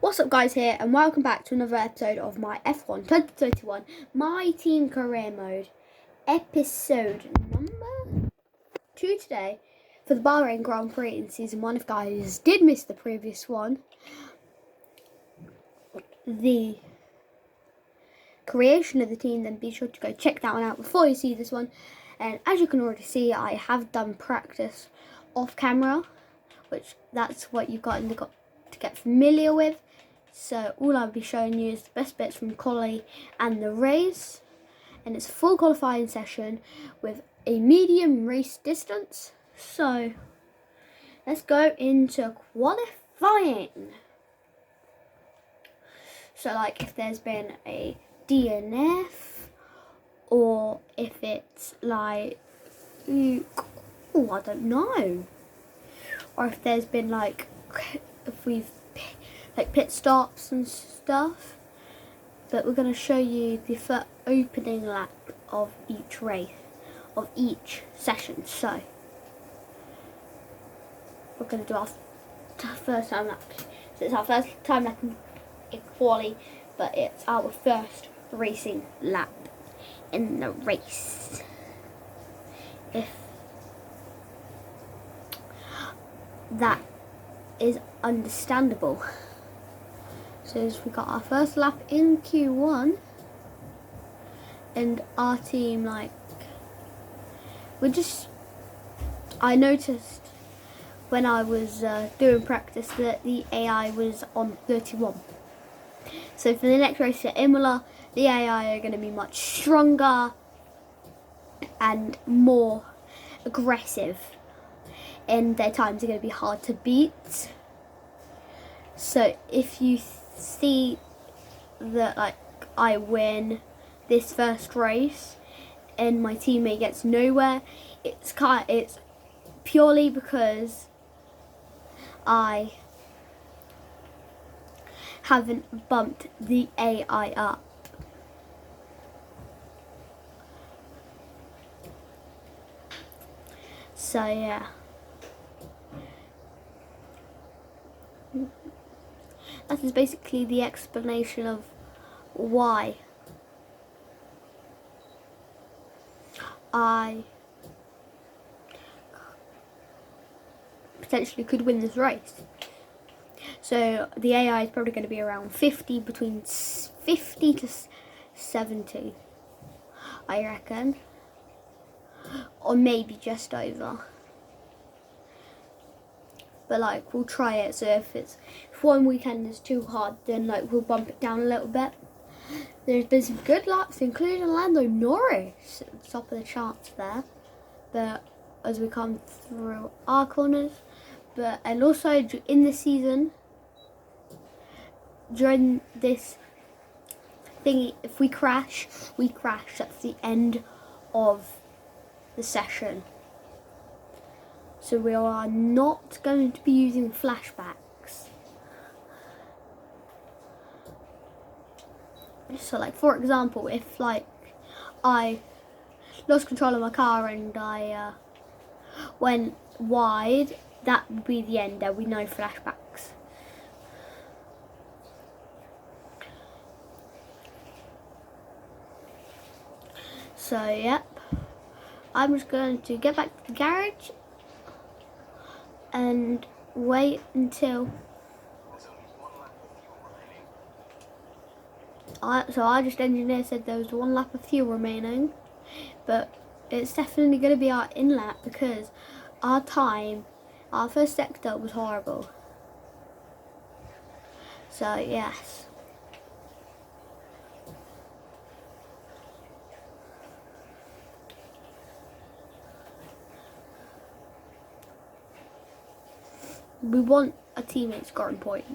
What's up guys here and welcome back to another episode of my F1 2021 My Team Career Mode episode number 2 today for the Barain Grand Prix in season 1. If guys did miss the previous one, the creation of the team, then be sure to go check that one out before you see this one. And as you can already see, I have done practice off camera, which that's what you've got to get familiar with. So all I'll be showing you is the best bits from quali and the race, and it's a full qualifying session with a medium race distance. So let's go into qualifying. So like if there's been a DNF, or if it's like, I don't know, or if there's been like, if we've like pit stops and stuff. But we're going to show you the opening lap of each race, of each session. So we're going to do our first time lap. So it's our first time lap in quali, but it's our first racing lap in the race. If that is understandable. So we got our first lap in Q1, and our team, like, I noticed when I was doing practice that the AI was on 31. So for the next race at Imola, the AI are going to be much stronger and more aggressive, and their times are going to be hard to beat. So if you see that like I win this first race and my teammate gets nowhere, it's purely because I haven't bumped the AI up. So yeah. That is basically the explanation of why I potentially could win this race. So the AI is probably going to be around 50, between 50 to 70, I reckon, or maybe just over. But like we'll try it. So if one weekend is too hard, then like we'll bump it down a little bit. There's been some good laps, including Lando Norris at the top of the charts there. But as we come through our corners, and also in the season, during this thingy, if we crash, we crash. That's the end of the session. So we are not going to be using flashbacks. So like for example, if like I lost control of my car and I went wide, that would be the end. There would be no flashbacks. So yep, I'm just going to get back to the garage and wait until our just engineer said there was 1 lap of fuel remaining, but it's definitely going to be our in lap because our first sector was horrible. So yes. We want a teammate scoring points.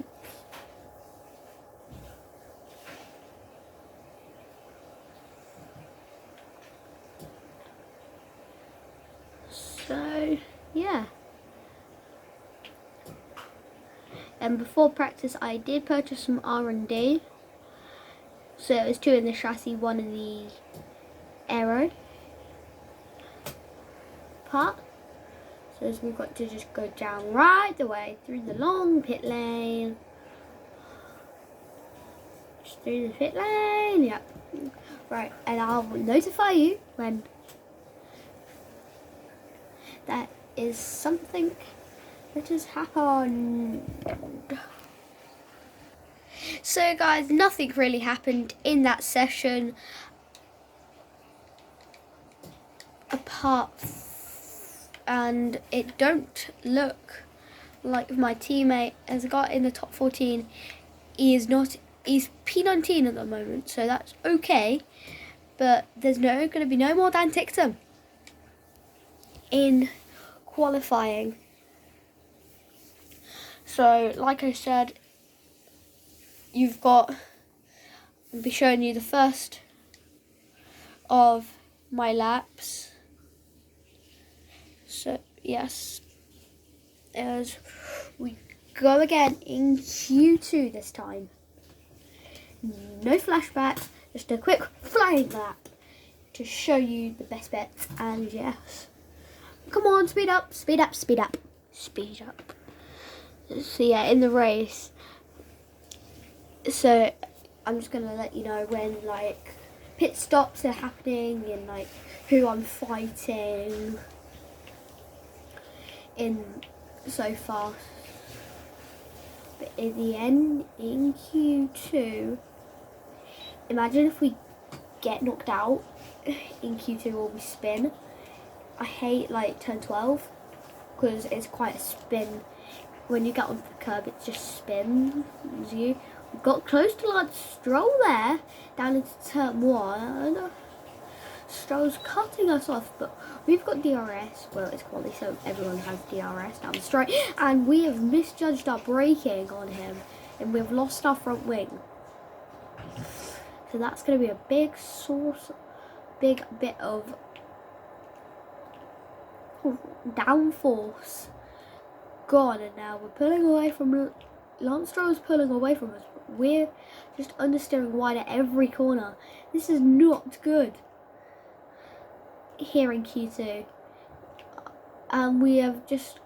So yeah. And before practice I did purchase some R&D. So it was 2 in the chassis, 1 in the aero part. So we've got to just go down right the way through the long pit lane. through the pit lane. Yep. Right, and I'll notify you when that is something that has happened. So guys, nothing really happened in that session and it don't look like my teammate has got in the top 14. He's P19 at the moment, so that's okay, but there's going to be no more Dan Tixon in qualifying. So like I said, I'll be showing you the first of my laps. So yes, as we go again in Q2 this time. No flashback, just a quick flying lap to show you the best bets. And yes, come on, speed up, speed up, speed up, speed up. So yeah, in the race, so I'm just gonna let you know when like pit stops are happening and like who I'm fighting in so far. But in the end, in Q2, imagine if we get knocked out in Q2 or we spin. I hate like turn 12 because it's quite a spin. When you get onto the curb, it just spins you. We got close to Lance Stroll there, down into turn 1. Stroll's cutting us off, but we've got DRS. Well, it's quality, so everyone has DRS down the straight. And we have misjudged our braking on him, and we've lost our front wing. So that's going to be a big bit of downforce gone, and now we're pulling away from Lance Stroll's pulling away from us. We're just understeering wide at every corner. This is not good here in Q2. And we have just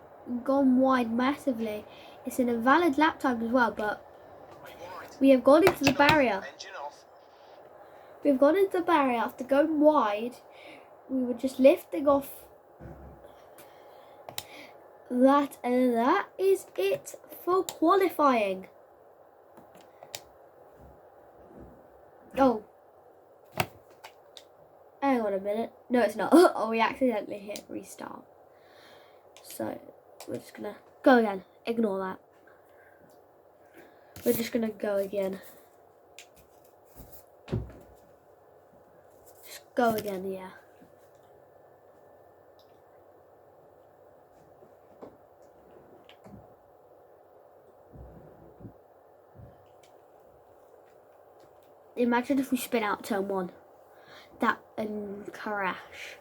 gone wide massively. It's an invalid lap time as well, but we have gone into the barrier. We've gone into the barrier after going wide. We were just lifting off that, and that is it for qualifying. Oh, hang on a minute. No, it's not. Oh, we accidentally hit restart. So we're just gonna go again. Ignore that. We're just gonna go again. Just go again, yeah. Imagine if we spin out turn 1. That and crash.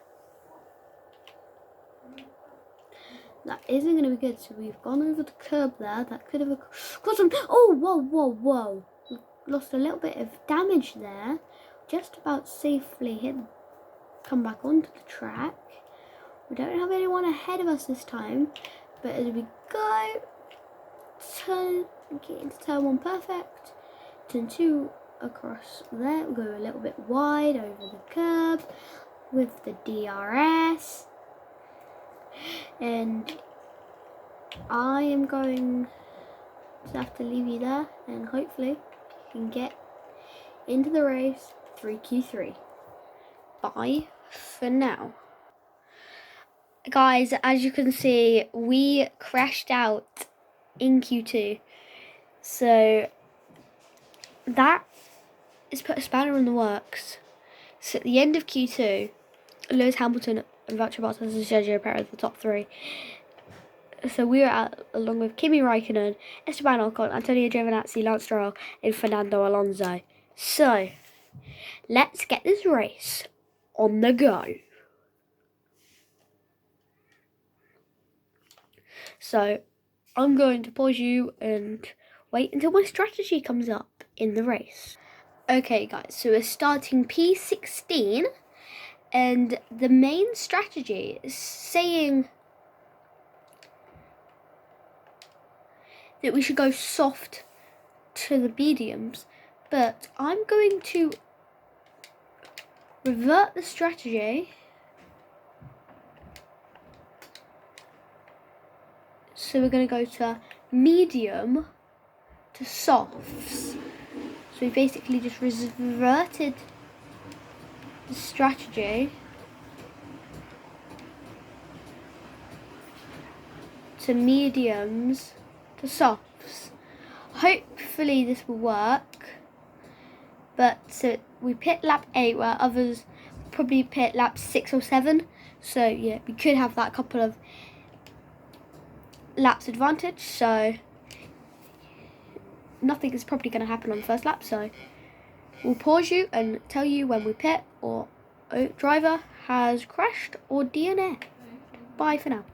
That isn't going to be good. So we've gone over the curb there. That could have caused some. Oh, whoa. We lost a little bit of damage there. Just about safely come back onto the track. We don't have anyone ahead of us this time. But as we go, get into turn 1 perfect. Turn 2 across there. We'll go a little bit wide over the curb with the DRS. And I am going to have to leave you there, and hopefully we can get into the race through Q3. Bye for now. Guys, as you can see, we crashed out in Q2. So that has put a spanner in the works. So at the end of Q2, Lewis Hamilton and Valtteri Bottas and Sergio Perez the top 3. So we were out along with Kimi Raikkonen, Esteban Ocon, Antonio Giovinazzi, Lance Stroll, and Fernando Alonso. So let's get this race on the go. So I'm going to pause you and wait until my strategy comes up in the race. Okay guys, so we're starting P16, and the main strategy is saying that we should go soft to the mediums, But I'm going to revert the strategy. So we're going to go to medium to softs. So we basically just reverted the strategy to mediums to softs. Hopefully this will work. But so we picked lap 8 where others probably picked lap 6 or 7. So yeah, we could have that couple of laps advantage. So nothing is probably going to happen on the first lap. So we'll pause you and tell you when we pit or driver has crashed or DNF. Bye for now.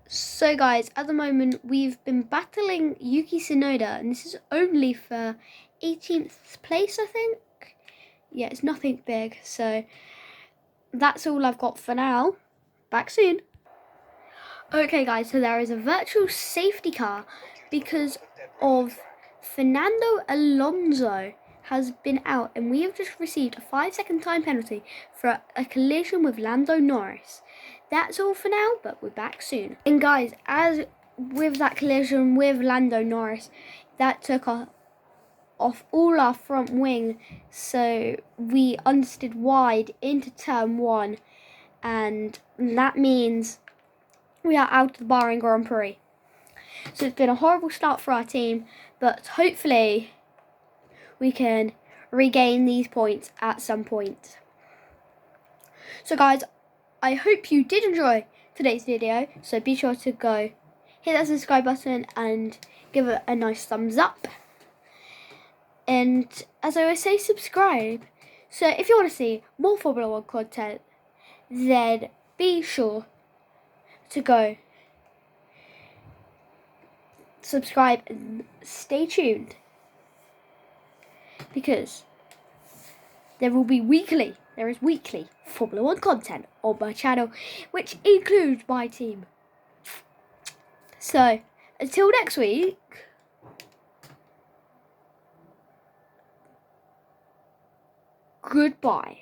So guys, at the moment we've been battling Yuki Tsunoda, and this is only for 18th place, I think. Yeah, it's nothing big. So that's all I've got for now. Back soon. Okay guys, so there is a virtual safety car because of Fernando Alonso has been out, and we have just received a 5-second time penalty for a collision with Lando Norris. That's all for now, but we're back soon. And guys, as with that collision with Lando Norris, that took off all our front wing, so we understeered wide into turn 1, and that means we are out of the Barain Grand Prix. So it's been a horrible start for our team, but hopefully we can regain these points at some point. So guys, I hope you did enjoy today's video, so be sure to go hit that subscribe button and give it a nice thumbs up. And as I always say, subscribe. So if you want to see more Formula 1 content, then be sure to go subscribe and stay tuned, because there is weekly Formula 1 content on my channel, which includes my team. So until next week, goodbye.